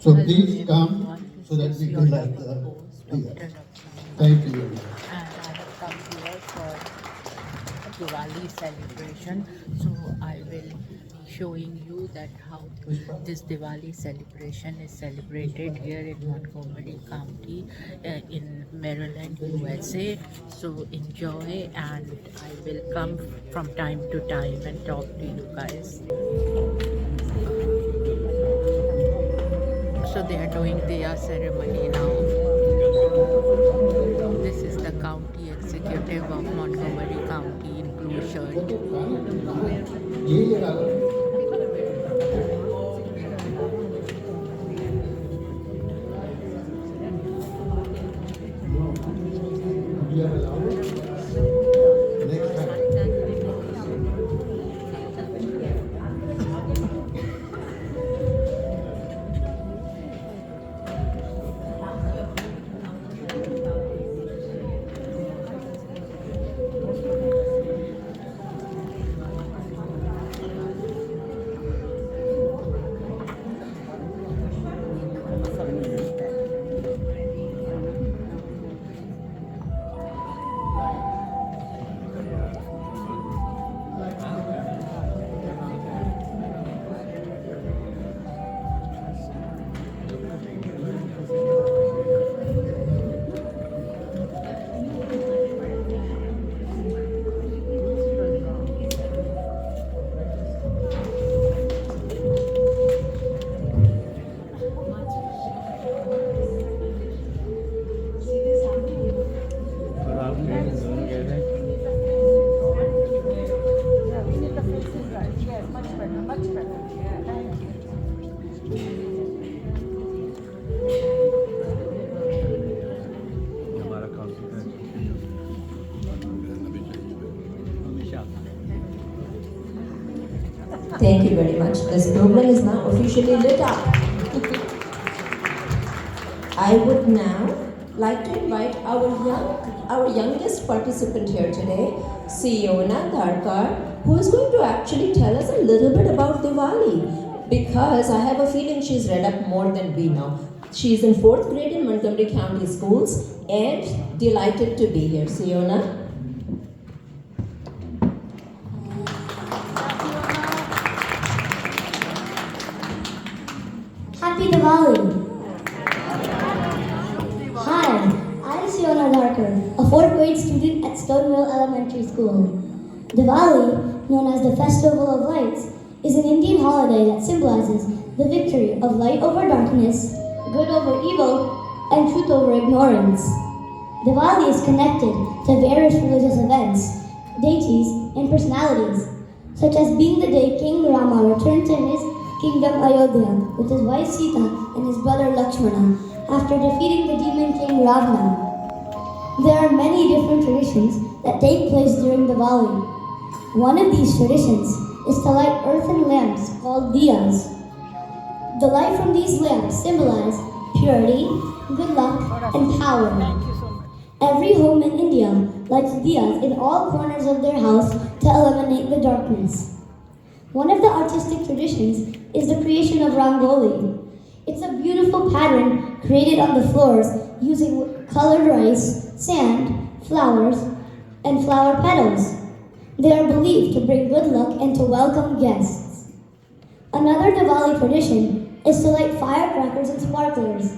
So please come so that we can light the diya. Thank you. And I have come here for Diwali celebration. So I will be showing you that how this Diwali celebration is celebrated here in Montgomery County in Maryland, USA. So enjoy, and I will come from time to time and talk to you guys. So they are doing their ceremony now. This is the county executive of Montgomery County in blue shirt. We are allowed. Next time. Thank you very much. This program is now officially lit up. I would now like to invite our youngest participant here today, Siona Tharkar, who is going to actually tell us a little bit about Diwali, because I have a feeling she's read up more than we know. She's in 4th grade in Montgomery County Schools and delighted to be here. Siona? Happy Diwali! Hi, I'm Siona Darker, a 4th grade student at Stonewall Elementary School. Diwali, known as the Festival of Lights, is an Indian holiday that symbolizes the victory of light over darkness, good over evil, and truth over ignorance. Diwali is connected to various religious events, deities, and personalities, such as being the day King Rama returned to his kingdom Ayodhya with his wife Sita and his brother Lakshmana after defeating the demon king Ravana. There are many different traditions that take place during Diwali. One of these traditions is to light earthen lamps called diyas. The light from these lamps symbolize purity, good luck, and power. Every home in India lights diyas in all corners of their house to eliminate the darkness. One of the artistic traditions is the creation of rangoli. It's a beautiful pattern created on the floors using colored rice, sand, flowers, and flower petals. They are believed to bring good luck and to welcome guests. Another Diwali tradition is to light firecrackers and sparklers.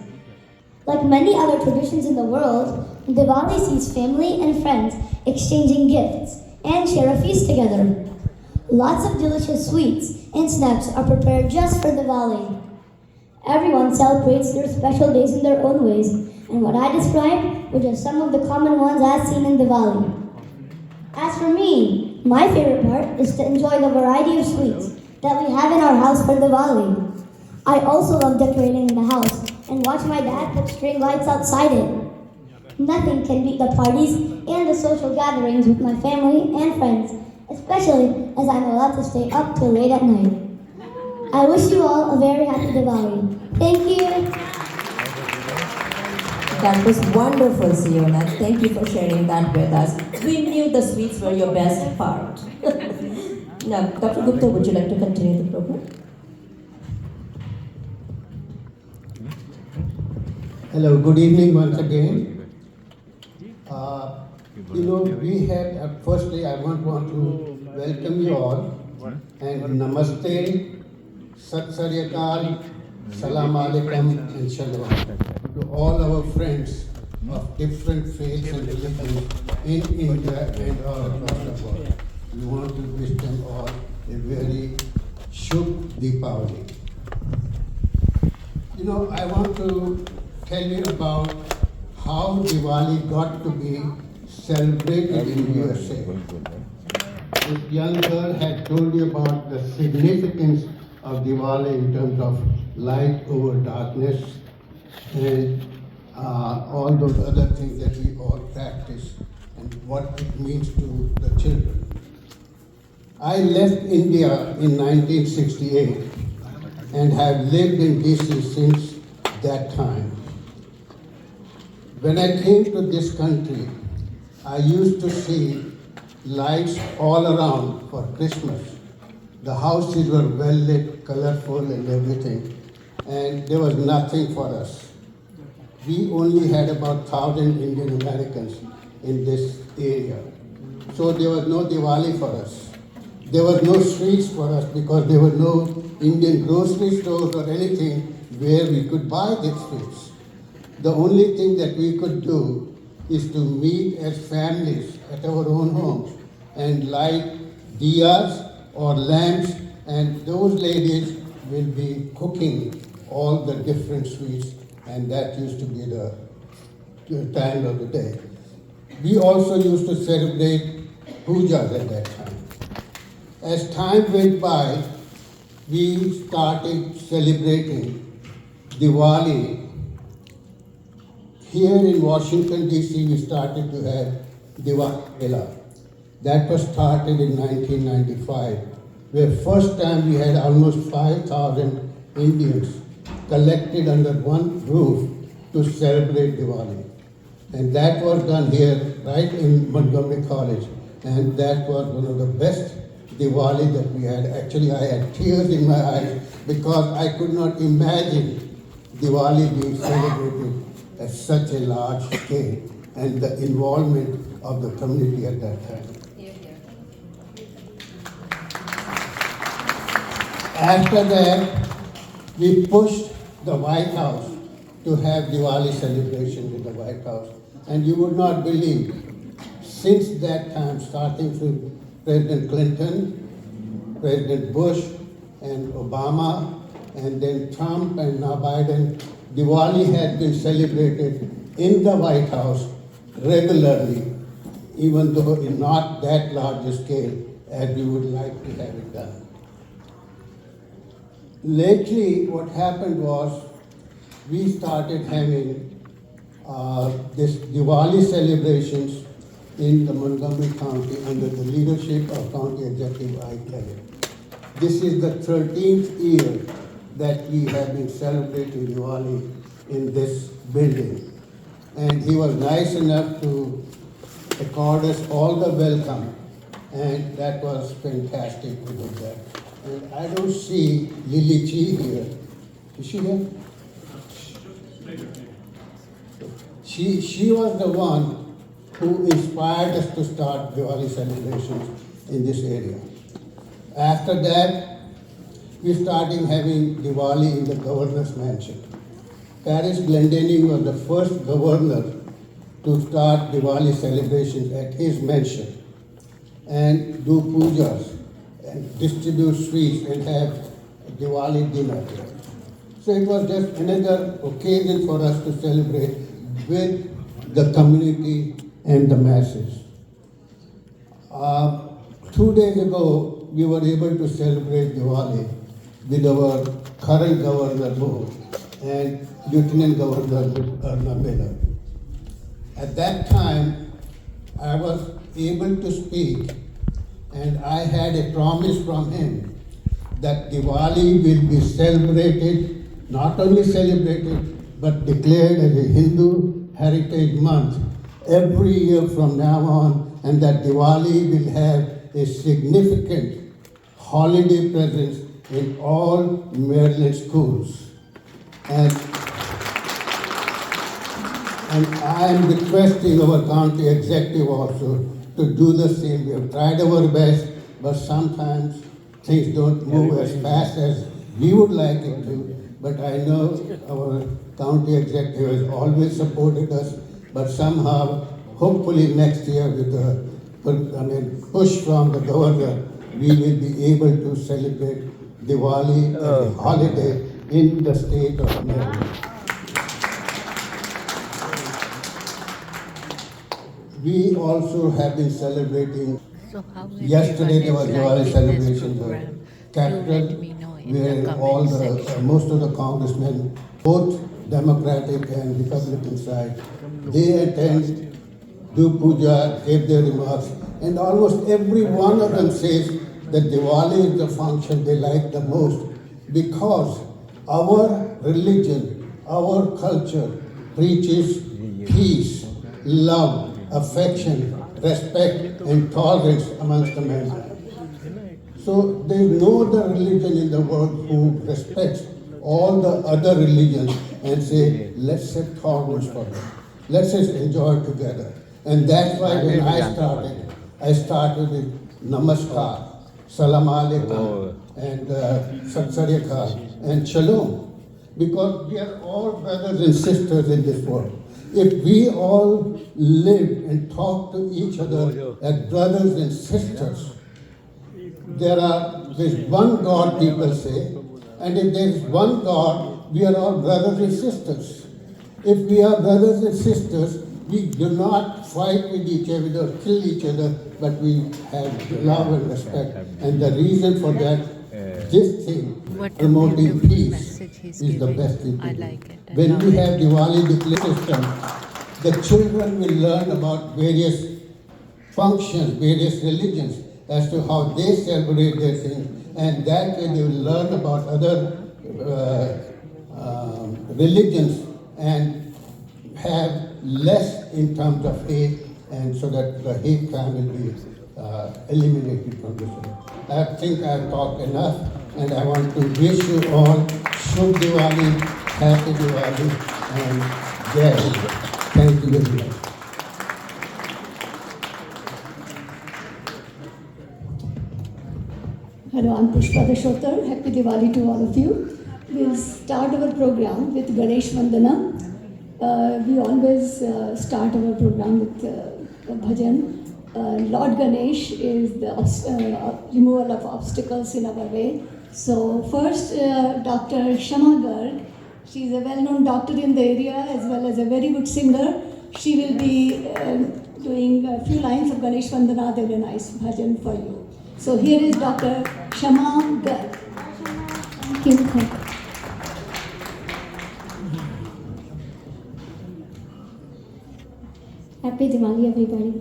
Like many other traditions in the world, Diwali sees family and friends exchanging gifts and share a feast together. Lots of delicious sweets and snacks are prepared just for Diwali. Everyone celebrates their special days in their own ways, and what I described were just some of the common ones I've seen in Diwali. As for me, my favorite part is to enjoy the variety of sweets that we have in our house for Diwali. I also love decorating the house and watch my dad put string lights outside it. Nothing can beat the parties and the social gatherings with my family and friends, especially as I'm allowed to stay up till late at night. I wish you all a very happy Diwali. Thank you. That was wonderful, Siona. Thank you for sharing that with us. We knew the sweets were your best part. Now, Dr. Gupta, would you like to continue the program? Hello, good evening once again. We had, firstly, I want to welcome you all and Namaste, Sat Sri Akal, Salam Alaikum and Shalom to all our friends of different faiths and religions in India and all across the world. We want to wish them all a very Shubh Deepavali. I want to tell you about how Diwali got to be celebrated in USA. This young girl had told you about the significance of Diwali in terms of light over darkness and all those other things that we all practice and what it means to the children. I left India in 1968 and have lived in DC since that time. When I came to this country, I used to see lights all around for Christmas. The houses were well lit, colorful and everything, and there was nothing for us. We only had about 1,000 Indian Americans in this area. So there was no Diwali for us. There were no sweets for us because there were no Indian grocery stores or anything where we could buy these sweets. The only thing that we could do is to meet as families at our own homes and light diyas or lamps, and those ladies will be cooking all the different sweets, and that used to be the time of the day. We also used to celebrate pujas at that time. As time went by, we started celebrating Diwali. Here in Washington, D.C., we started to have Diwali. That was started in 1995, where first time we had almost 5,000 Indians collected under one roof to celebrate Diwali. And that was done here, right in Montgomery College. And that was one of the best Diwali that we had. Actually, I had tears in my eyes because I could not imagine Diwali being celebrated at such a large scale and the involvement of the community at that time. After that, we pushed the White House to have Diwali celebrations in the White House. And you would not believe, since that time, starting from President Clinton, President Bush, and Obama, and then Trump, and now Biden, Diwali has been celebrated in the White House regularly, even though in not that large a scale as we would like to have it done. Lately, what happened was we started having this Diwali celebrations in the Montgomery County under the leadership of County Executive Electoral. This is the 13th year that we have been celebrating Diwali in this building. And he was nice enough to accord us all the welcome, and that was fantastic to do that. And I don't see Lily Chi here. Is she here? She was the one who inspired us to start Diwali celebrations in this area. After that, we started having Diwali in the governor's mansion. Paris Glendinning was the first governor to start Diwali celebrations at his mansion and do pujas and distribute sweets and have Diwali dinner there. So it was just another occasion for us to celebrate with the community and the masses. 2 days ago, we were able to celebrate Diwali with our current Governor Moore and Lieutenant Governor Arna Miller. At that time, I was able to speak, and I had a promise from him that Diwali will be celebrated, not only celebrated, but declared as a Hindu Heritage Month every year from now on, and that Diwali will have a significant holiday presence in all Maryland schools. And And I am requesting our county executive also to do the same. We have tried our best, but sometimes things don't move as fast as we would like it to. But I know our county executive has always supported us, but somehow, hopefully next year with the push from the governor, we will be able to celebrate Diwali as a holiday in the state of Maryland. We also have been celebrating. So how Yesterday there was Diwali celebration in the program? capital, Do let me know in the where comment section. most of the congressmen, both Democratic and Republican side, they attend, do puja, give their remarks, and almost every one of them says that Diwali is the function they like the most because our religion, our culture preaches peace, love, affection, respect, and tolerance amongst the mankind. So there is no other religion in the world who respects all the other religions and say, let's set tolerance for them. Let's just enjoy together. And that's why when I started with Namaskar, Salam Alaikum, and Sat Sri Akal, and Shalom. Because we are all brothers and sisters in this world. If we all live and talk to each other as brothers and sisters, there's one God, people say, and if there is one God, we are all brothers and sisters. If we are brothers and sisters, we do not fight with each other or kill each other, but we have love and respect. And the reason for that, this thing, What a promoting beautiful peace, message he's is the giving. best thing to I do. like it. I When love we it. have Diwali declaration, the children will learn about various functions, various religions, as to how they celebrate their things, and that way they will learn about other religions and have less in terms of hate, and so that the hate crime will be eliminated from this world. I think I've talked enough, and I want to wish you all Shubh Diwali, Happy Diwali, and Jai Hind. Thank you very much. Hello, I'm Pushpa Dashottar. Happy Diwali to all of you. We'll start our program with Ganesh Vandana. We always start our program with bhajan. Lord Ganesh is the removal of obstacles in our way. So first, Dr. Shama Garg. She is a well-known doctor in the area as well as a very good singer. She will be doing a few lines of Ganesh Vandana, then a nice bhajan for you. So here is Dr. Shama Garg. Thank you. Happy Diwali, everybody.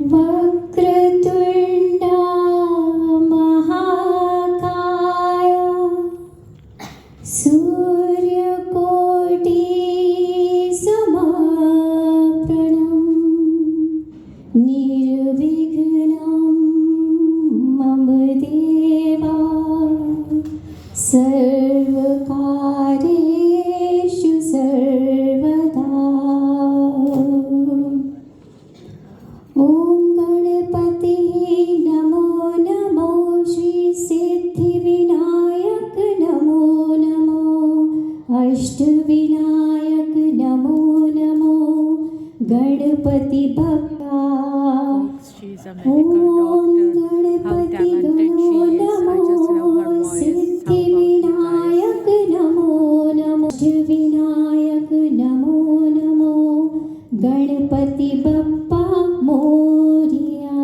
Vakratunda Mahakaya Surya Koti Samapranam Nirvighnam Mamadeva Sarvakareshu Sarvada Om Ganapati Namo Namo Shri Siddhi Vinayak Namo Namo Ashtavinayak Namo Namo Ganapati Bappa She's a medical doctor. How talented she is. I just love her voice. How about you guys? Namo Namo Vinayak Namo Namo Ganapati Bappa Moria.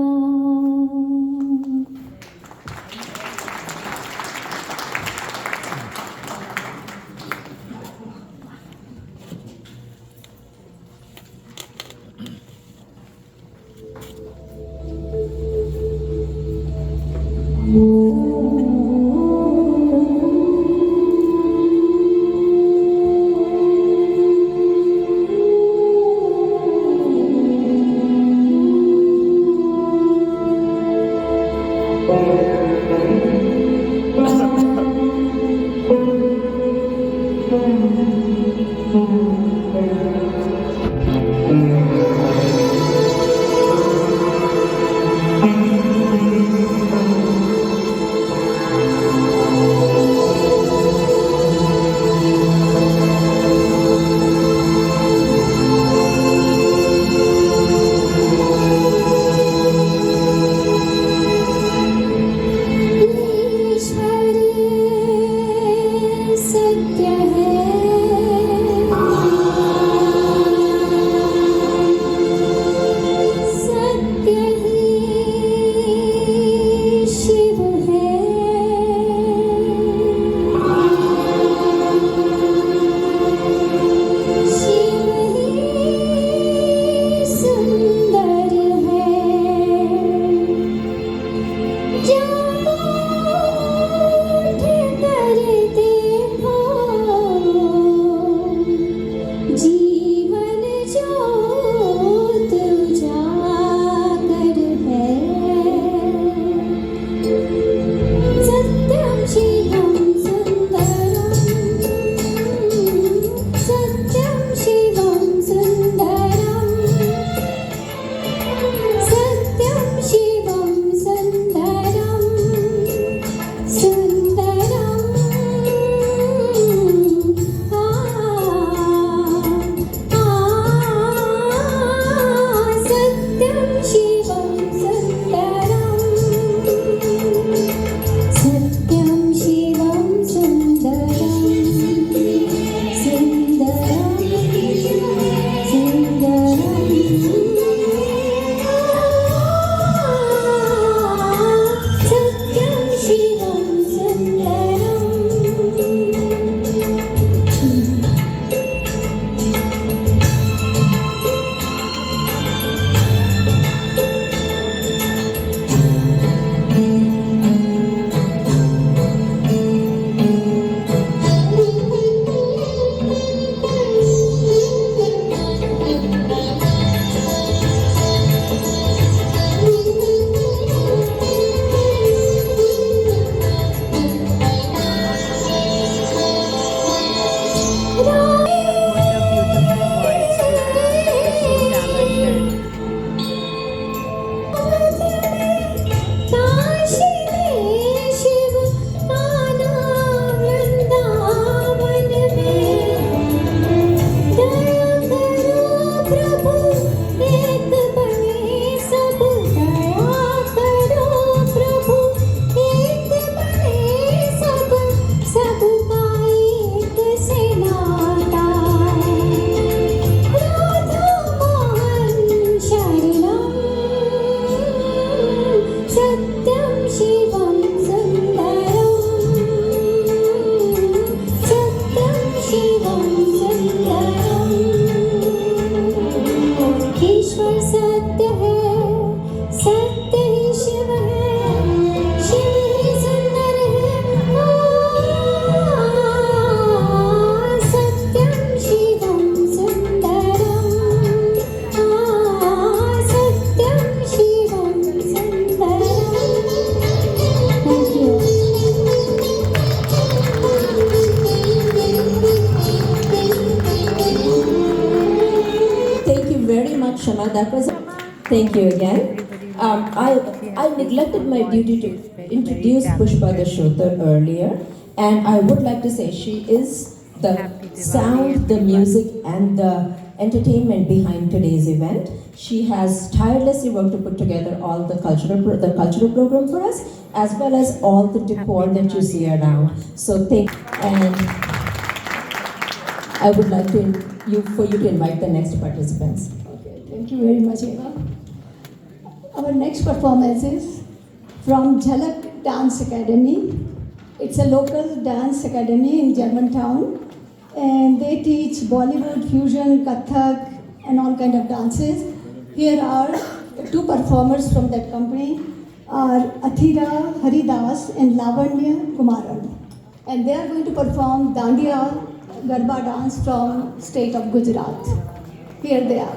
Now that was. Thank you again. I neglected my duty to introduce Pushpa Dashotar earlier, and I would like to say she is the sound, the music, and the entertainment behind today's event. She has tirelessly worked to put together all the cultural program for us, as well as all the decor that you see around. So and I would like for you to invite the next participants. Okay, thank you very much, Eva. Our next performance is from Jhalak Dance Academy. It's a local dance academy in Germantown, and they teach Bollywood, fusion, Kathak, and all kind of dances. Here are two performers from that company, are Athira Haridas and Lavanya Kumaran. And they are going to perform Dandiya Garba dance from state of Gujarat. Here they are.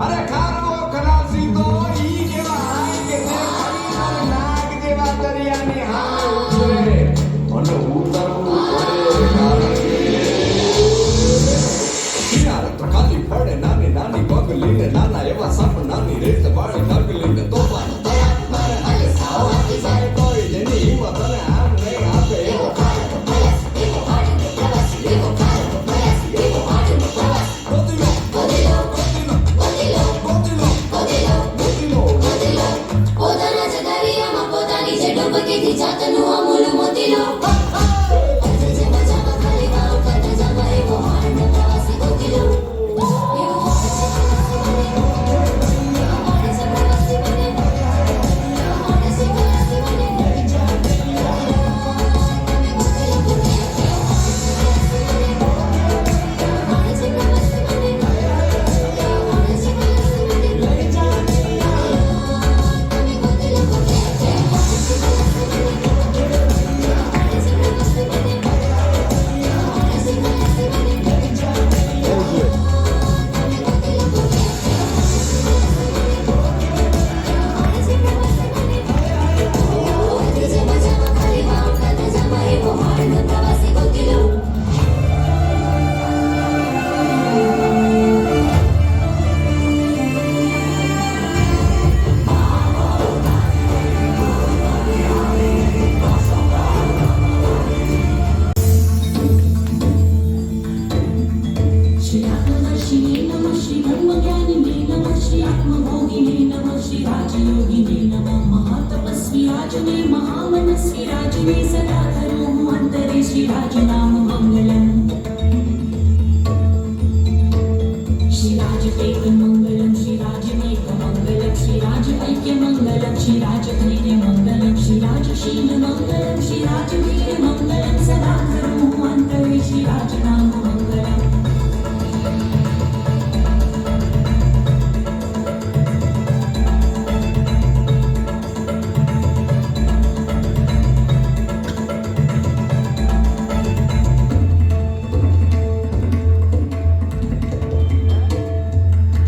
अरे खारो खलासी तो ई केवा हाय के ने करीना नाग जेवा दरिया ने हाय उतरे अने उतरવું પડે કારણ यार तो खाली पड़े नानी नानी पगली ने नाना एवा साप नानी रेत वाળી ढगલી ने તોફાન મારે હાલે સાવ આપી જાય કોઈ જેની હિંમત અને આમ નહીં આપે એવો જાતનું અમૂલ મોતીલો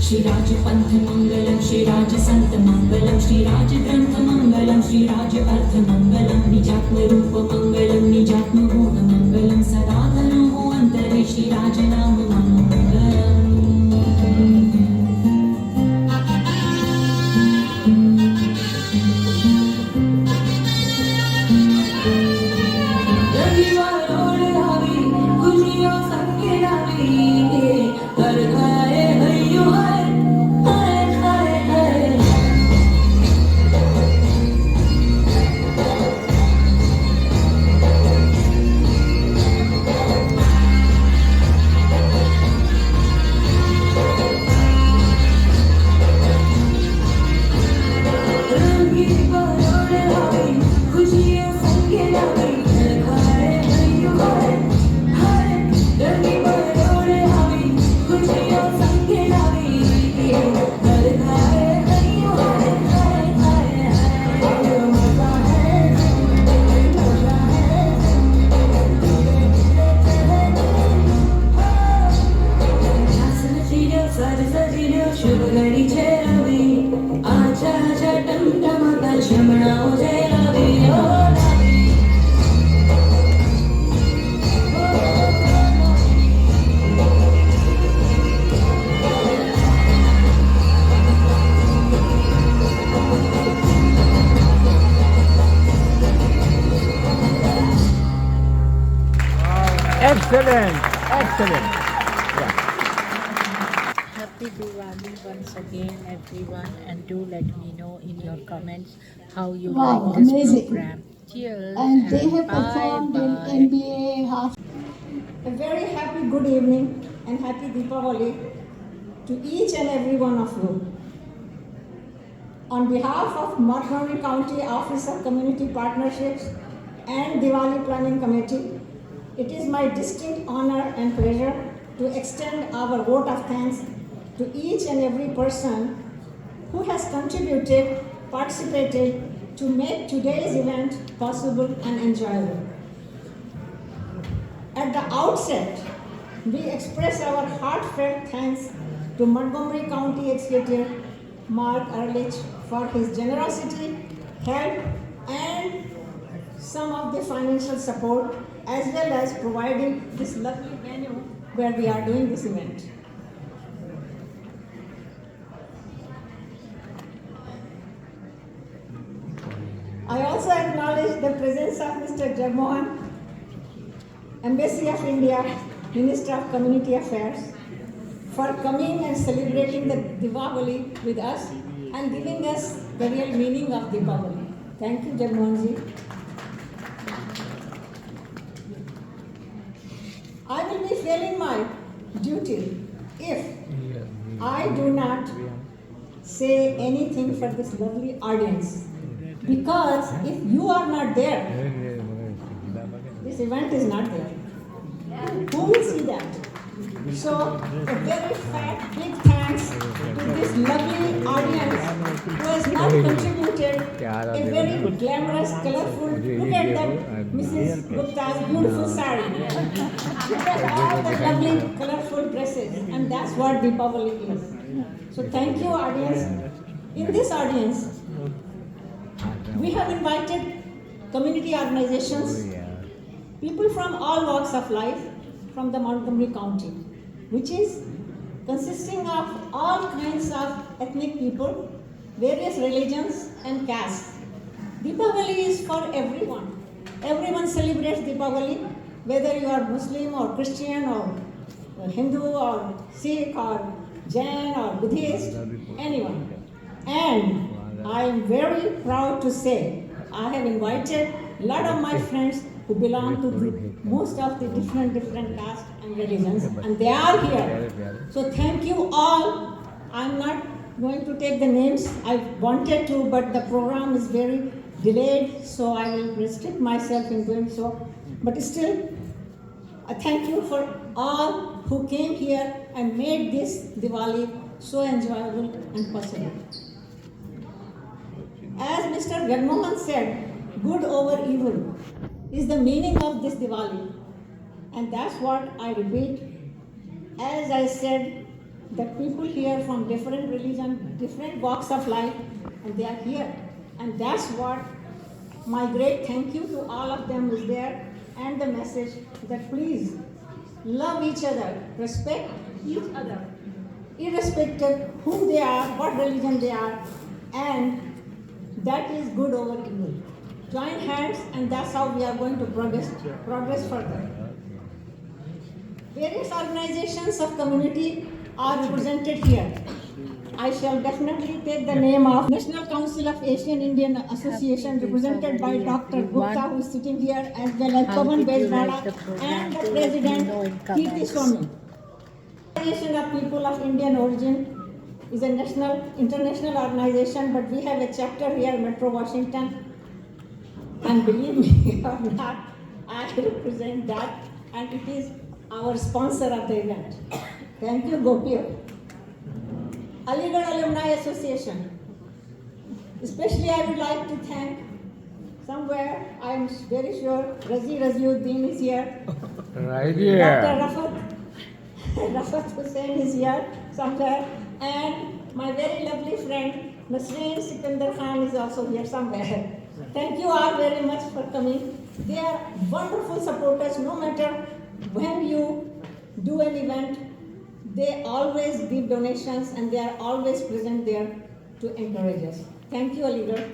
श्रीराज पंथ मंगलम श्रीराज संत मंगलम श्रीराज ग्रंथ मंगलम श्रीराज अर्थ मंगलम निजात्म रूप मंगलम निजात्म गुण मंगलम सदा धरो अंतरे श्रीराज नाम मंगलम शुभ घड़ी छे रवि आजा आजा टम टमाटा शम Excellent. Excellent. Happy Diwali once again, everyone, and do let me know in your comments how you Wow, like this amazing. program. Cheers And they have bye performed bye. in NBA half. A very happy good evening and happy Diwali to each and every one of you. On behalf of Montgomery County Office of Community Partnerships and Diwali Planning Committee, it is my distinct honor and pleasure to extend our vote of thanks to each and every person who has contributed, participated to make today's event possible and enjoyable. At the outset, we express our heartfelt thanks to Montgomery County Executive Marc Elrich for his generosity, help, and some of the financial support, as well as providing this lovely venue where we are doing this event. I also acknowledge the presence of Mr. Jagmohan, Embassy of India, Minister of Community Affairs, for coming and celebrating the Diwali with us and giving us the real meaning of Diwali. Thank you, Jagmohan ji. I will be failing my duty if I do not say anything for this lovely audience. Because if you are not there, this event is not there. Who will see that? So, a very fat, big thanks to this lovely audience who has not contributed a very glamorous, colorful, look at that Mrs. Gupta's beautiful sari. Look at all the lovely, colorful dresses, and that's what Deepavali is. So thank you, audience. In this audience, we have invited community organizations, people from all walks of life from the Montgomery County, which is consisting of all kinds of ethnic people, various religions and castes. Deepavali is for everyone. Everyone celebrates Deepavali, whether you are Muslim or Christian or Hindu or Sikh or Jain or Buddhist, anyone. And I am very proud to say I have invited a lot of my friends who belong to most of the different castes and religions, and they are here. So thank you all. I'm not going to take the names. I wanted to, but the program is very delayed, so I will restrict myself in doing so. But still, thank you for all who came here and made this Diwali so enjoyable and possible. As Mr. Jagmohan said, good over evil is the meaning of this Diwali. And that's what I repeat. As I said, the people here from different religion, different walks of life, and they are here. And that's what my great thank you to all of them is there, and the message that please love each other, respect each other, irrespective who they are, what religion they are, and that is good over evil. Join hands, and that's how we are going to progress further. Various organizations of community are represented here. I shall definitely take the name of National Council of Asian Indian Association, represented by Dr. Gupta, who is sitting here, as well as Pawan Bezwala and the President Kirti Swami. Association of People of Indian Origin is a international organization, but we have a chapter here, Metro Washington. And believe me or not, I represent that, and it is our sponsor of the event. Thank you, Gopio. Aligarh Alumni Association. Especially I would like to thank somewhere, I am very sure, Raziuddin is here. Right here. Dr. Rafat Hussain is here somewhere. And my very lovely friend, Nasreen Sikandar Khan is also here somewhere. Thank you all very much for coming. They are wonderful supporters. No matter when you do an event, they always give donations and they are always present there to encourage us. Thank you, Aligarh.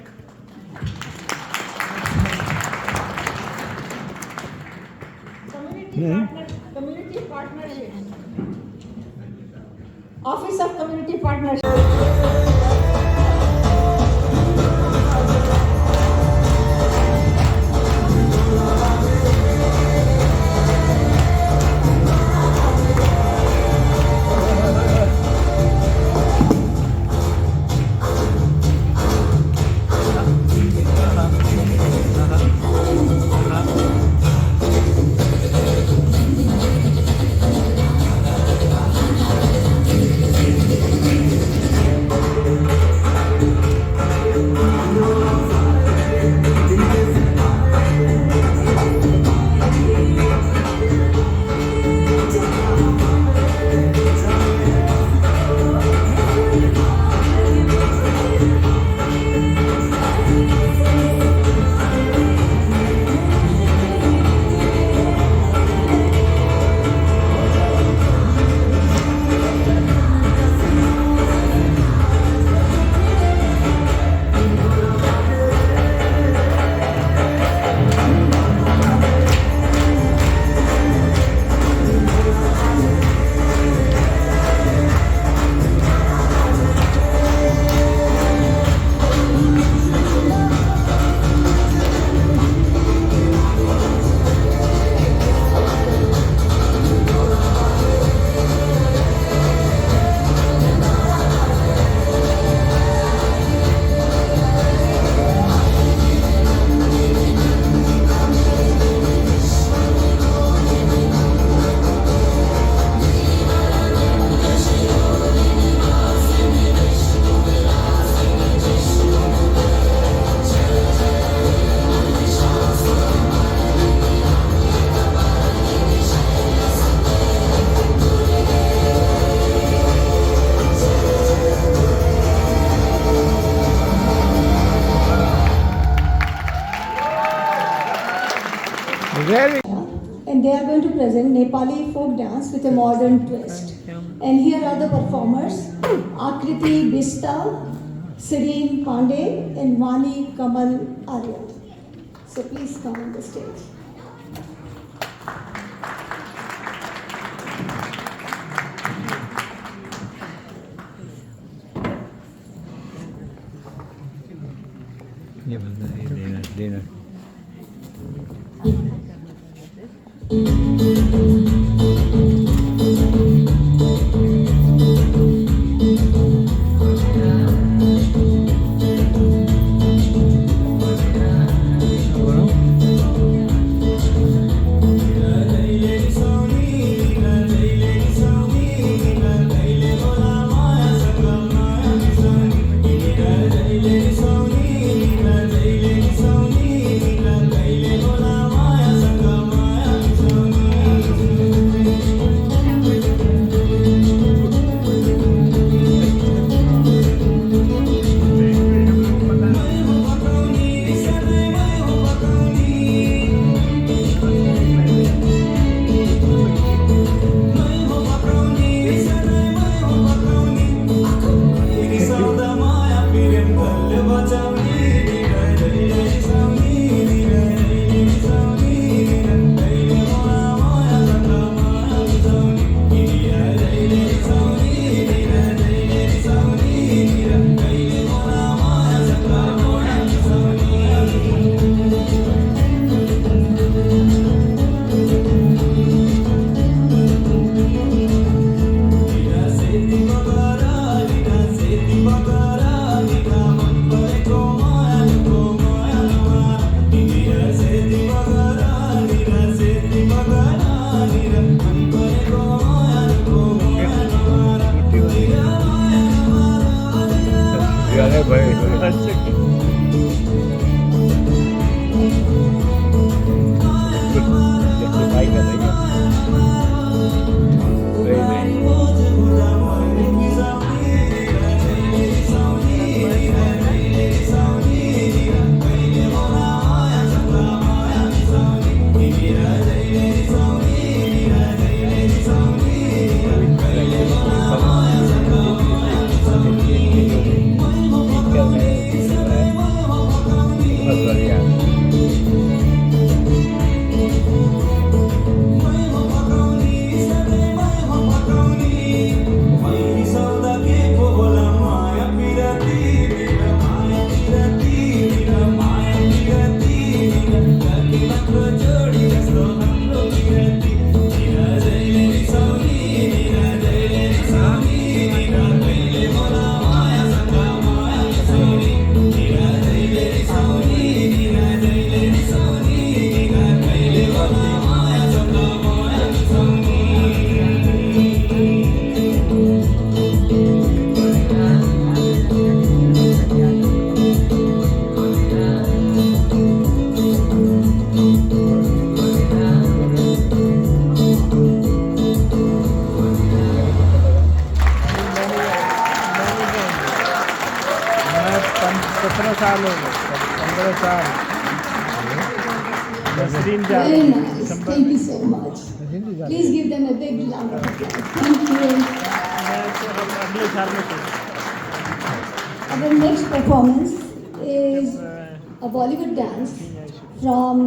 Community Office of Community Partnership. Very. And they are going to present Nepali folk dance with a modern twist. And here are the performers: Akriti Bista, Sireen Pandey, and Vani Kamal Arya. So please come on the stage. ये बंदा ये देना 17 साल हो गए, 15 साल। नसरीन जा Very nice. Thank you so much. Please give them a big round of applause. Thank you. अगले साल में Our next performance is a Bollywood dance from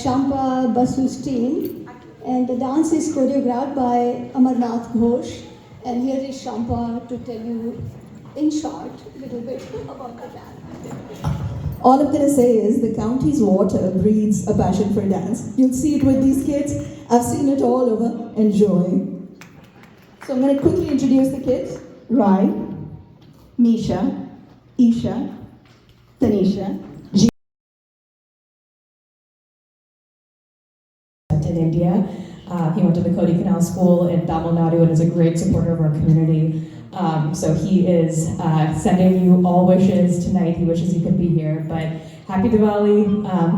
Shampa Basu's team, and the dance is choreographed by Amarnath Ghosh. And here is Shampa to tell you in short a little bit about the dance. All I'm going to say is the county's water breeds a passion for dance. You'll see it with these kids. I've seen it all over. Enjoy. So I'm going to quickly introduce the kids. Rai, Misha, Isha, Tanisha, in India. He went to the Kodi Canal School in Tamil Nadu and is a great supporter of our community. So he is sending you all wishes tonight. He wishes he could be here. But happy Diwali.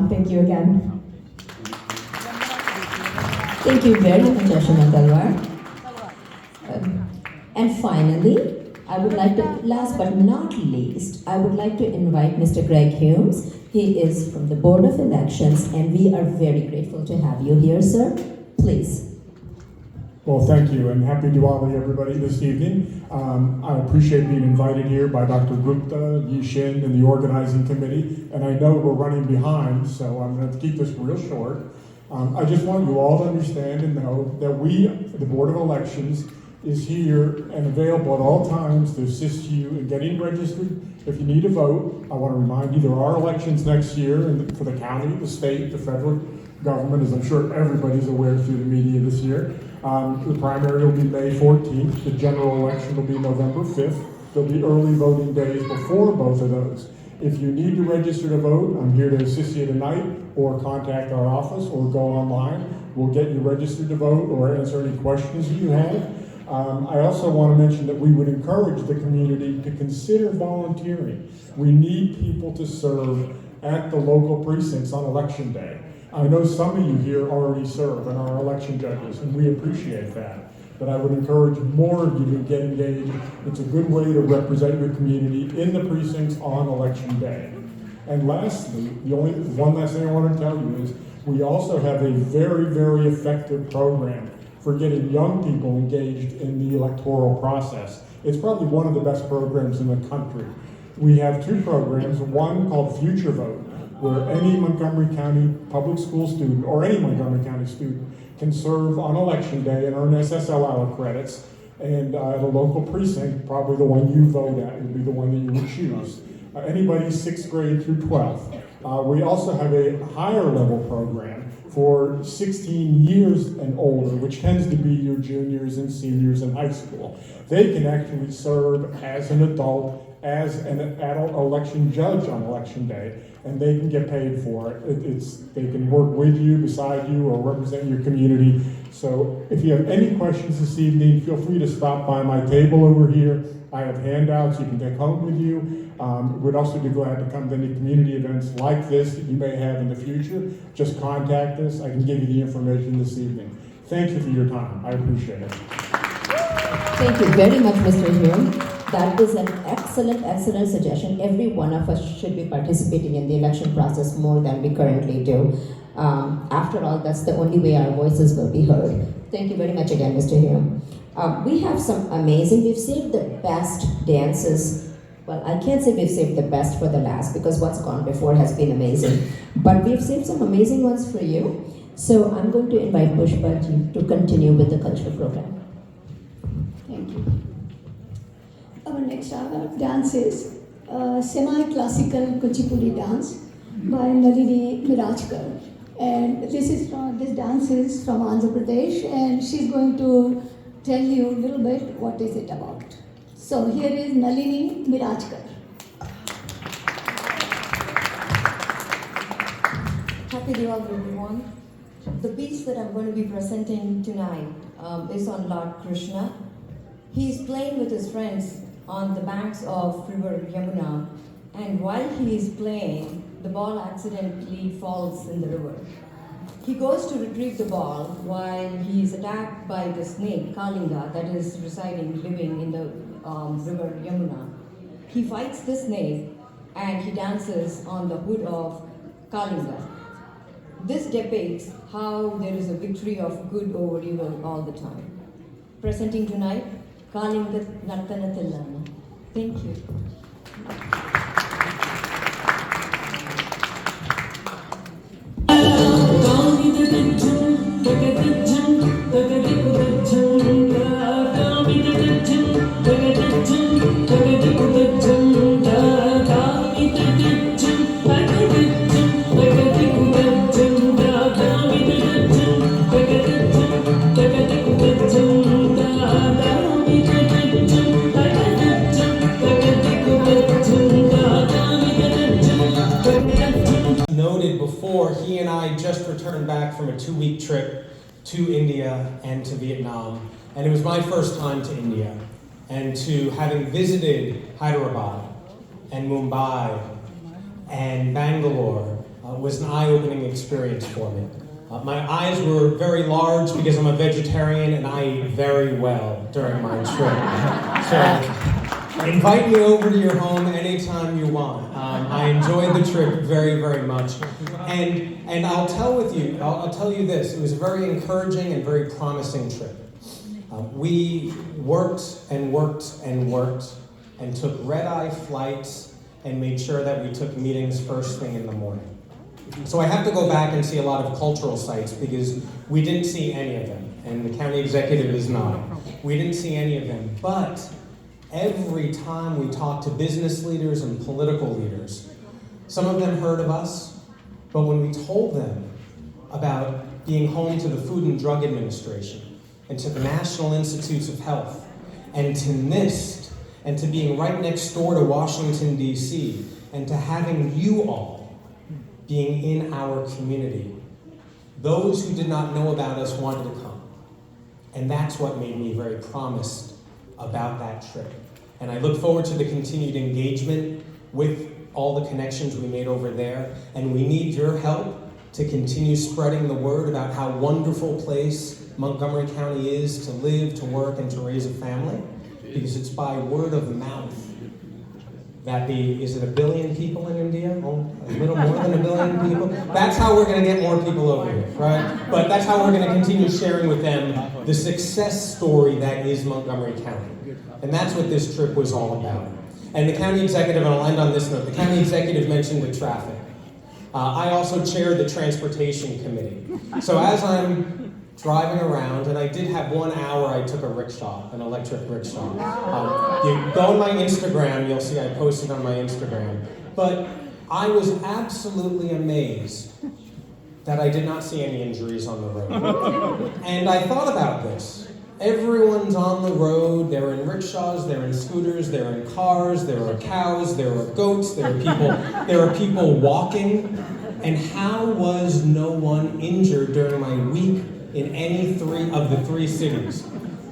Thank you again. Thank you very much, Ashana Talwar. And finally, I would like to, last but not least, I would like to invite Mr. Greg Humes. He is from the Board of Elections, and we are very grateful to have you here, sir. Please. Well, thank you, and happy Diwali, everybody, this evening. I appreciate being invited here by Dr. Gupta, Yishin, and the organizing committee, and I know we're running behind, so I'm going to keep this real short. I just want you all to understand and know that we, the Board of Elections, is here and available at all times to assist you in getting registered. If you need to vote, I want to remind you there are elections next year for the county, the state, the federal government, as I'm sure everybody's aware through the media this year. The primary will be May 14th. The general election will be November 5th. There'll be early voting days before both of those. If you need to register to vote, I'm here to assist you tonight, or contact our office, or go online. We'll get you registered to vote or answer any questions that you have. I also want to mention that we would encourage the community to consider volunteering. We need people to serve at the local precincts on election day. I know some of you here already serve and are election judges, and we appreciate that. But I would encourage more of you to get engaged. It's a good way to represent your community in the precincts on election day. And lastly, one last thing I want to tell you is we also have a very, very effective program for getting young people engaged in the electoral process. It's probably one of the best programs in the country. We have two programs, one called Future Vote, where any Montgomery County public school student or any Montgomery County student can serve on election day and earn SSLL credits. And at a local precinct, probably the one you vote at would be the one that you would choose. Anybody 6th grade through 12th. We also have a higher level program for 16 years and older, which tends to be your juniors and seniors in high school. They can actually serve as an adult, as an adult election judge on election day, and they can get paid for it. They can work with you, beside you, or represent your community. So if you have any questions this evening, feel free to stop by my table over here. I have handouts you can take home with you. We'd also be glad to come to any community events like this that you may have in the future. Just contact us. I can give you the information this evening. Thank you for your time. I appreciate it. Thank you very much, Mr. Hume. That is an excellent, excellent suggestion. Every one of us should be participating in the election process more than we currently do. After all, that's the only way our voices will be heard. Thank you very much again, Mr. Hume. We have some amazing, we've saved the best dances. Well, I can't say we've saved the best for the last because what's gone before has been amazing. But we've saved some amazing ones for you. So I'm going to invite Pushpaji to continue with the cultural program. Thank you. Our next dance is semi-classical Kuchipudi dance by Nalini Mirajkar. And this dance is from Andhra Pradesh, and she's going to tell you a little bit what is it about. So here is Nalini Mirajkar. Happy Diwali, everyone. The piece that I'm going to be presenting tonight is on Lord Krishna. He's playing with his friends on the banks of River Yamuna, and while he is playing, the ball accidentally falls in the river. He goes to retrieve the ball while he is attacked by the snake, Kalinga, that is living in the river Yamuna. He fights the snake, and he dances on the hood of Kalinga. This depicts how there is a victory of good over evil all the time. Presenting tonight, Kalinga Nartanathillana. Thank you. Noted before, he and I just returned back from a 2-week trip to India and to Vietnam, and it was my first time to India, and to having visited Hyderabad and Mumbai and Bangalore was an eye-opening experience for me. My eyes were very large because I'm a vegetarian and I eat very well during my trip. So invite me over to your home anytime you want. I enjoyed the trip very, very much. And I'll tell you this, it was a very encouraging and very promising trip. We worked and worked and worked and took red-eye flights and made sure that we took meetings first thing in the morning. So I have to go back and see a lot of cultural sites because we didn't see any of them, and the county executive is not. We didn't see any of them, but every time we talked to business leaders and political leaders, some of them heard of us, but when we told them about being home to the Food and Drug Administration and to the National Institutes of Health and to NIST and to being right next door to Washington, D.C., and to having you all being in our community, those who did not know about us wanted to come. And that's what made me very promised about that trip. And I look forward to the continued engagement with all the connections we made over there. And we need your help to continue spreading the word about how wonderful place Montgomery County is to live, to work, and to raise a family. Because it's by word of mouth that is it 1 billion people in India? Oh, a little more than 1 billion people? That's how we're going to get more people over here, right? But that's how we're going to continue sharing with them the success story that is Montgomery County. And that's what this trip was all about. And the county executive, and I'll end on this note, the county executive mentioned the traffic. I also chaired the transportation committee. So as I'm driving around, and I did have 1 hour, I took a rickshaw, an electric rickshaw. You go on my Instagram, you'll see I posted on my Instagram. But I was absolutely amazed that I did not see any injuries on the road. And I thought about this. Everyone's on the road, they're in rickshaws, they're in scooters, they're in cars, there are cows, there are goats, there are people walking. And how was no one injured during my week in any of the three cities?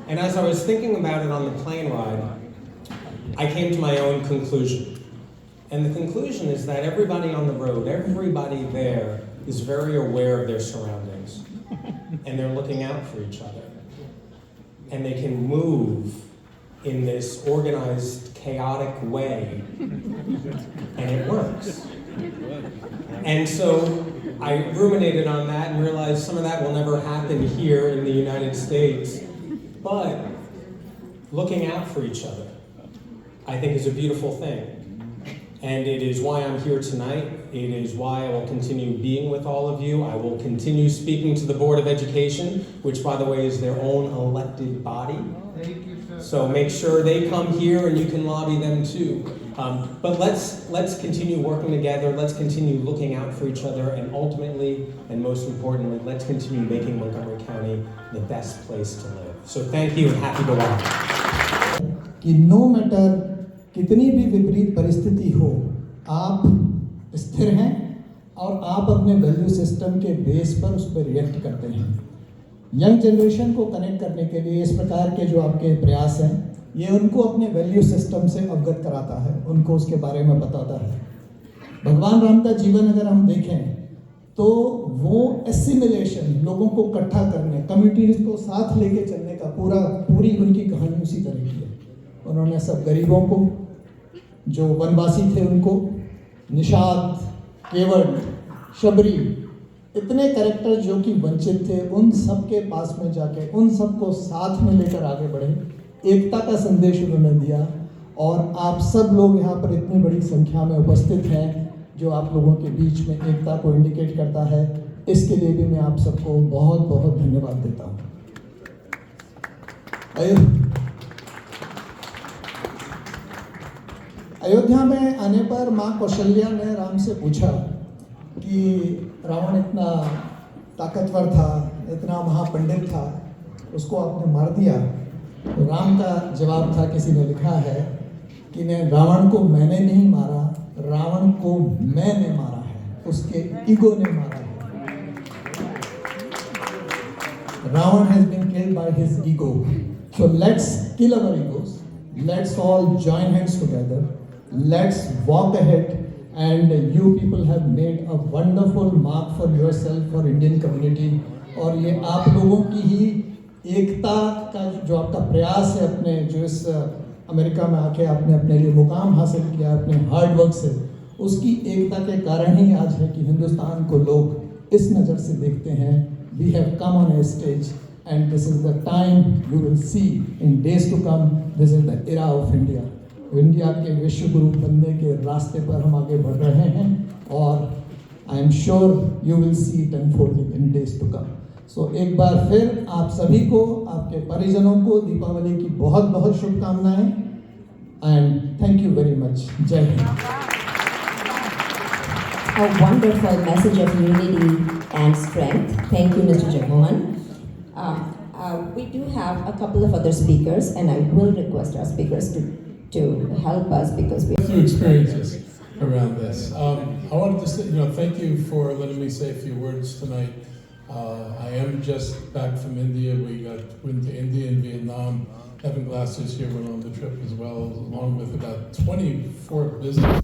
And as I was thinking about it on the plane ride, I came to my own conclusion. And the conclusion is that everybody on the road, everybody there is very aware of their surroundings. And they're looking out for each other. And they can move in this organized, chaotic way. And it works. And so I ruminated on that and realized some of that will never happen here in the United States. But looking out for each other, I think, is a beautiful thing. And it is why I'm here tonight. It is why I will continue being with all of you. I will continue speaking to the Board of Education, which, by the way, is their own elected body. So make sure they come here and you can lobby them too. But let's continue working together. Let's continue looking out for each other. And ultimately, and most importantly, let's continue making Montgomery County the best place to live. So thank you and happy Diwali. कि no matter कितनी भी विपरीत परिस्थिति हो, आप स्थिर हैं और आप अपने वैल्यू सिस्टम के बेस पर उस पर रिएक्ट करते हैं। यंग जनरेशन को कनेक्ट करने के लिए इस प्रकार के जो आपके प्रयास हैं, ये उनको अपने वैल्यू सिस्टम से अवगत कराता है, उनको उसके बारे में बताता है। भगवान राम का जीवन अगर हम देखें तो वो एसिमिलेशन, लोगों को इकट्ठा करने, कम्युनिटीज को साथ लेके चलने का पूरी उनकी कहानी उसी तरह की है। उन्होंने सब गरीबों को, जो वनवासी थे उनको, निषाद, केवट, शबरी, इतने कैरेक्टर जो कि वंचित थे, उन सब के पास में जाके उन सबको साथ में लेकर आगे बढ़े, एकता का संदेश उन्होंने दिया। और आप सब लोग यहाँ पर इतनी बड़ी संख्या में उपस्थित हैं, जो आप लोगों के बीच में एकता को इंडिकेट करता है। इसके लिए भी मैं आप सबको बहुत बहुत धन्यवाद देता हूँ। अयोध्या में आने पर माँ कौशल्या ने राम से पूछा कि रावण इतना ताकतवर था, इतना महापंडित था, उसको आपने मार दिया। तो राम का जवाब था, किसी ने लिखा है कि ने रावण को मैंने नहीं मारा, रावण को मैंने मारा है, उसके ईगो ने मारा है। Ravan has been killed by his ego. So let's kill our egos. Let's all join hands together. Let's walk ahead. And you people have made a wonderful mark for yourself, for Indian community. और ये आप लोगों की ही एकता का जो आपका प्रयास है, अपने जो इस अमेरिका में आके आपने अपने लिए मुकाम हासिल किया अपने हार्ड वर्क से, उसकी एकता के कारण ही आज है कि हिंदुस्तान को लोग इस नज़र से देखते हैं। We have come on a stage, and this is the time you will see in days to come. This is the era of India. India के विश्व गुरु बनने के रास्ते पर हम आगे बढ़ रहे हैं, और I am sure you will see it unfolding in days to come. So एक बार फिर आप सभी को, आपके परिजनों को दीपावली की बहुत बहुत शुभकामनाएं, and thank you very much. जय Hind. A wonderful message of unity and strength. Thank you, Mr. Jagmohan. We do have a couple of other speakers, and I will request our speakers to help us because we have a few experiences around this. I wanted to say, thank you for letting me say a few words tonight. I am just back from India. We went to India and Vietnam. Evan Glasser's here went on the trip as well, along with about 24 business.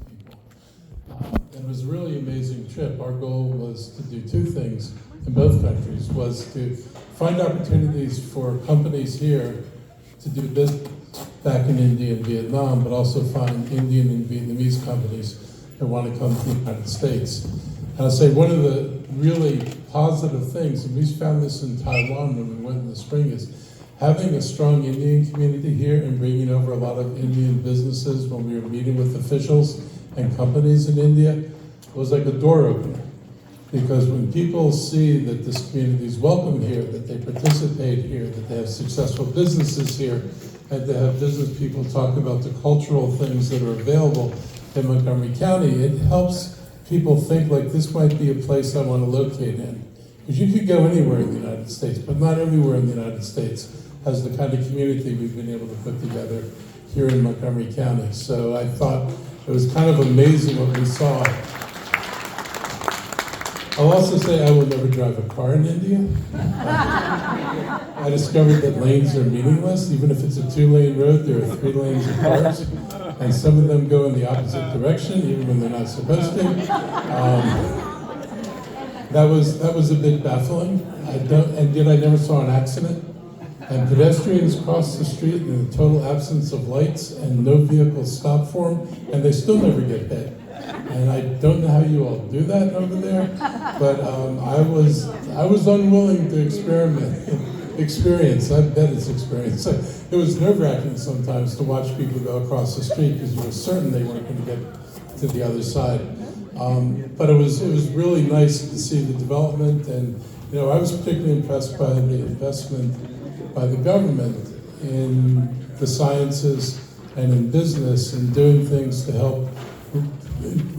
It was a really amazing trip. Our goal was to do two things in both countries, was to find opportunities for companies here to do business back in India and Vietnam, but also find Indian and Vietnamese companies that want to come to the United States. And I'll say one of the really positive things, and we found this in Taiwan when we went in the spring, is having a strong Indian community here and bringing over a lot of Indian businesses when we were meeting with officials and companies in India was like a door opener. Because when people see that this community is welcome here, that they participate here, that they have successful businesses here, and to have business people talk about the cultural things that are available in Montgomery County, it helps people think like this might be a place I want to locate in. Because you could go anywhere in the United States, but not everywhere in the United States has the kind of community we've been able to put together here in Montgomery County. So I thought it was kind of amazing what we saw. I'll also say I will never drive a car in India. I discovered that lanes are meaningless. Even if it's a 2-lane road, there are 3 lanes of cars, and some of them go in the opposite direction, even when they're not supposed to. That was a bit baffling. And yet I never saw an accident. And pedestrians cross the street in a total absence of lights, and no vehicles stop for them, and they still never get hit. And I don't know how you all do that over there, but I was unwilling to experience. I bet it's experience. It was nerve-wracking sometimes to watch people go across the street because you were certain they weren't going to get to the other side. But it was really nice to see the development, and I was particularly impressed by the investment by the government in the sciences and in business and doing things to help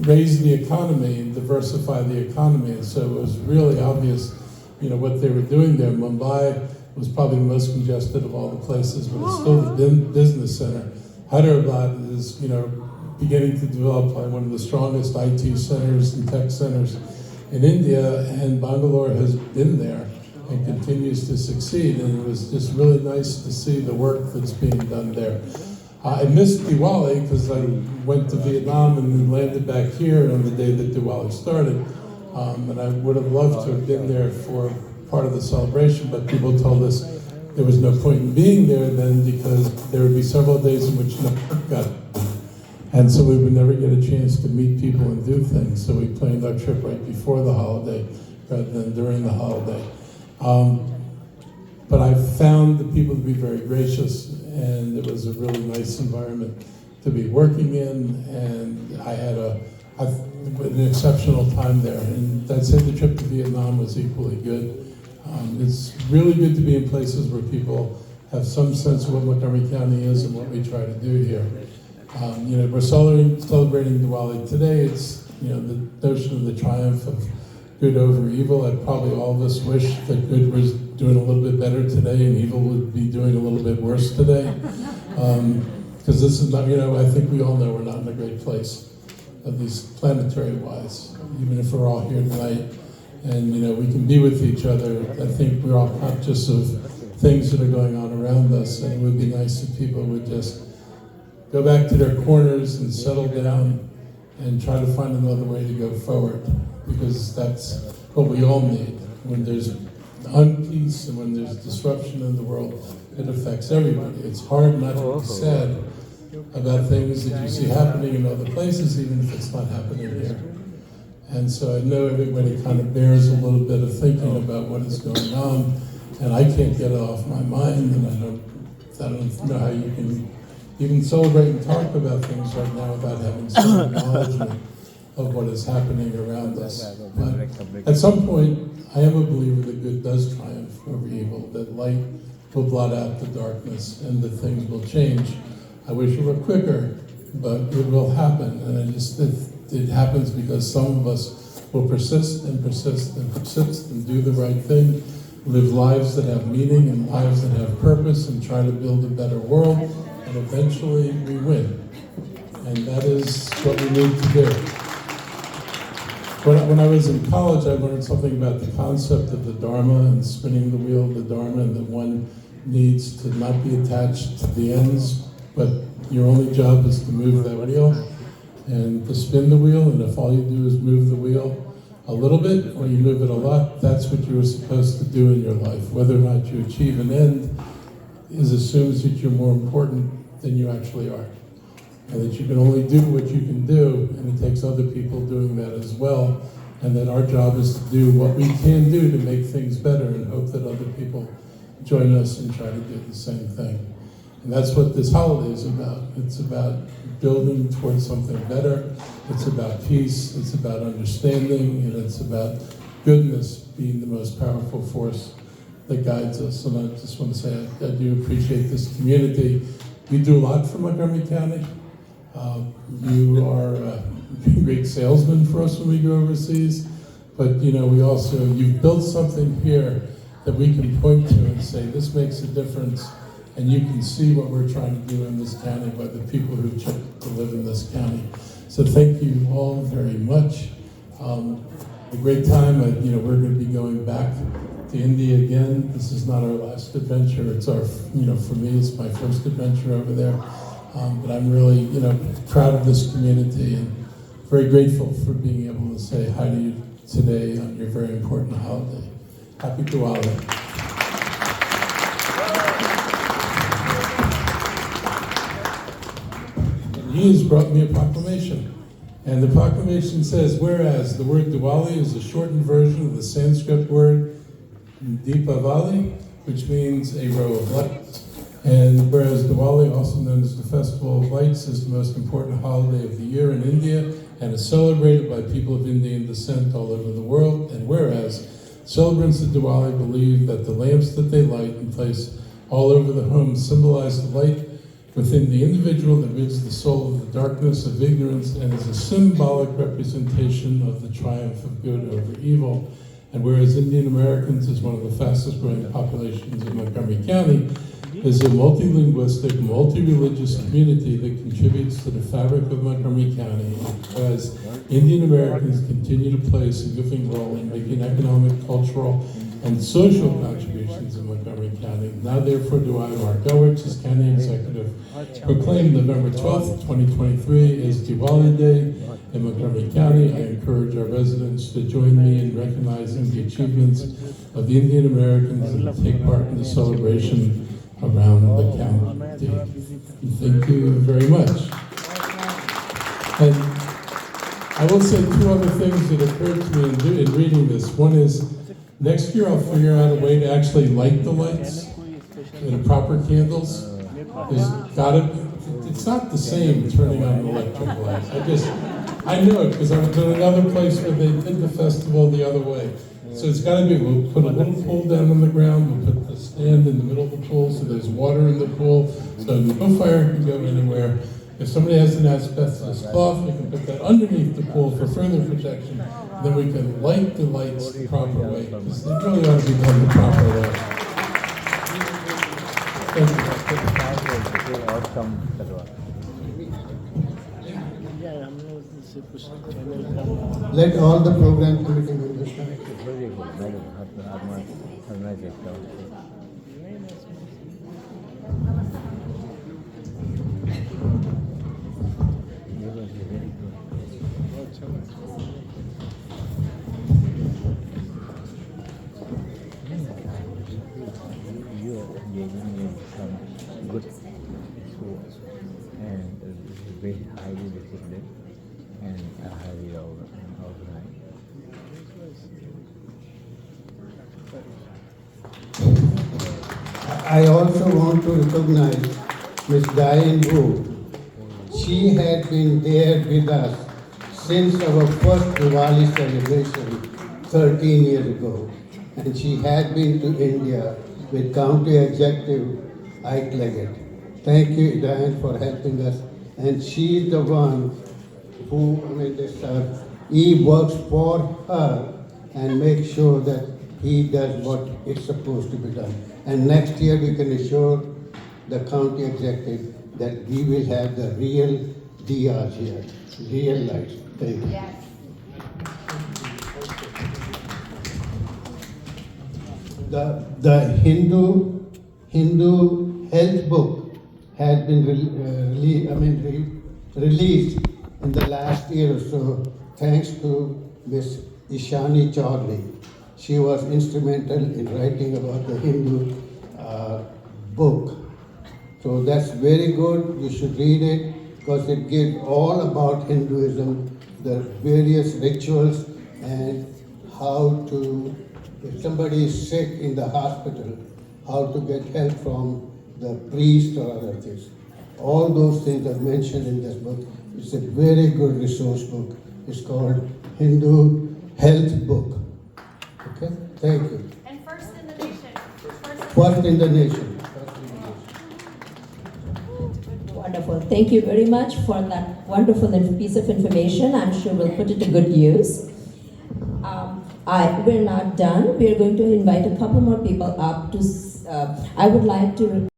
raise the economy and diversify the economy. And so it was really obvious, what they were doing there. Mumbai was probably the most congested of all the places, but it's still the business center. Hyderabad is, beginning to develop one of the strongest IT centers and tech centers in India, and Bangalore has been there and continues to succeed, and it was just really nice to see the work that's being done there. I missed Diwali because I went to Vietnam and then landed back here on the day that Diwali started, and I would have loved to have been there for part of the celebration, but people told us there was no point in being there then because there would be several days in which no work got done. And so we would never get a chance to meet people and do things. So we planned our trip right before the holiday rather than during the holiday. But I found the people to be very gracious, and it was a really nice environment to be working in, and I had an exceptional time there. And I'd say the trip to Vietnam was equally good. It's really good to be in places where people have some sense of what Montgomery County is and what we try to do here. We're celebrating Diwali today. It's the notion of the triumph of good over evil. Probably all of us wish that good was doing a little bit better today and evil would be doing a little bit worse today. Because this is not, I think we all know we're not in a great place, at least planetary-wise, even if we're all here tonight. And, we can be with each other. I think we're all conscious of things that are going on around us, and it would be nice if people would just go back to their corners and settle down and try to find another way to go forward, because that's what we all need. When there's unpeace and when there's disruption in the world, it affects everybody. It's hard not to be sad about things that you see happening in other places, even if it's not happening here. And so I know everybody kind of bears a little bit of thinking about what is going on, and I can't get it off my mind, and I don't know how you can even celebrate and talk about things right now without having some acknowledgement of what is happening around us. But at some point, I am a believer that good does triumph over evil, that light will blot out the darkness, and that things will change. I wish it were quicker, but it will happen, and it happens because some of us will persist and persist and persist and do the right thing, live lives that have meaning and lives that have purpose, and try to build a better world, and eventually we win. And that is what we need to do. When I was in college, I learned something about the concept of the Dharma and spinning the wheel of the Dharma, and that one needs to not be attached to the ends, but your only job is to move that wheel and to spin the wheel, and if all you do is move the wheel a little bit or you move it a lot, that's what you were supposed to do in your life. Whether or not you achieve an end assumes that you're more important than you actually are, and that you can only do what you can do, and it takes other people doing that as well, and that our job is to do what we can do to make things better and hope that other people join us and try to do the same thing. And that's what this holiday is about. It's about building towards something better. It's about peace, it's about understanding, and it's about goodness being the most powerful force that guides us. And I just want to say I do appreciate this community. We do a lot for Montgomery County. You are a great salesman for us when we go overseas, but you've built something here that we can point to and say, this makes a difference, and you can see what we're trying to do in this county by the people who chose to live in this county. So thank you all very much. A great time. We're going to be going back to India again. This is not our last adventure. It's our, for me, it's my first adventure over there. But I'm really, proud of this community and very grateful for being able to say hi to you today on your very important holiday. Happy Diwali. He has brought me a proclamation. And the proclamation says, whereas the word Diwali is a shortened version of the Sanskrit word Deepavali, which means a row of lights. And whereas Diwali, also known as the Festival of Lights, is the most important holiday of the year in India and is celebrated by people of Indian descent all over the world. And whereas celebrants of Diwali believe that the lamps that they light and place all over the home symbolize the light within the individual that rids the soul of the darkness of ignorance and is a symbolic representation of the triumph of good over evil. And whereas Indian Americans is one of the fastest growing populations in Montgomery County, is a multilinguistic, multi-religious community that contributes to the fabric of Montgomery County, as Indian Americans continue to play a significant role in making economic, cultural, and social contributions in Montgomery County. Now therefore do I, Marc Elrich, as County Executive, proclaim November 12th, 2023 as Diwali Day in Montgomery County. I encourage our residents to join me in recognizing the achievements of the Indian Americans and to take part in the celebration around the county. Thank you very much. And I will say two other things that occurred to me in reading this. One is, next year I'll figure out a way to actually light the lights in proper candles. It's not the same turning on an electric light. I know it because I was in another place where they did the festival the other way. So it's got to be, we'll put a little pool down on the ground, we'll put the stand in the middle of the pool so there's water in the pool, so no fire can go anywhere. If somebody has an asbestos cloth, we can put that underneath the pool for further protection. Then we can light the lights the proper way, because they really ought to be done the proper way. Thank you. Let all the program committee members come. You are engaging in some good sports and very highly disciplined and highly organized. I also want to recognize Ms. Diane Wu. She had been there with us since our first Diwali celebration 13 years ago. And she had been to India with County Executive Ike Leggett. Thank you, Diane, for helping us. And she is the one who, he works for her and makes sure that he does what is supposed to be done. And next year we can assure the county executive that we will have the real diyas here, real lights. Thank you. Yes. The Hindu health book has been released in the last year or so, thanks to Ms. Ishani Chaudhary. She was instrumental in writing about the Hindu book. So that's very good. You should read it because it gives all about Hinduism, the various rituals and how to, if somebody is sick in the hospital, how to get help from the priest or other things. All those things are mentioned in this book. It's a very good resource book. It's called Hindu Health Book. Okay, thank you. And first in the nation. First in the nation. Wonderful. Thank you very much for that wonderful piece of information. I'm sure we'll put it to good use. We're not done. We're going to invite a couple more people up to. I would like to.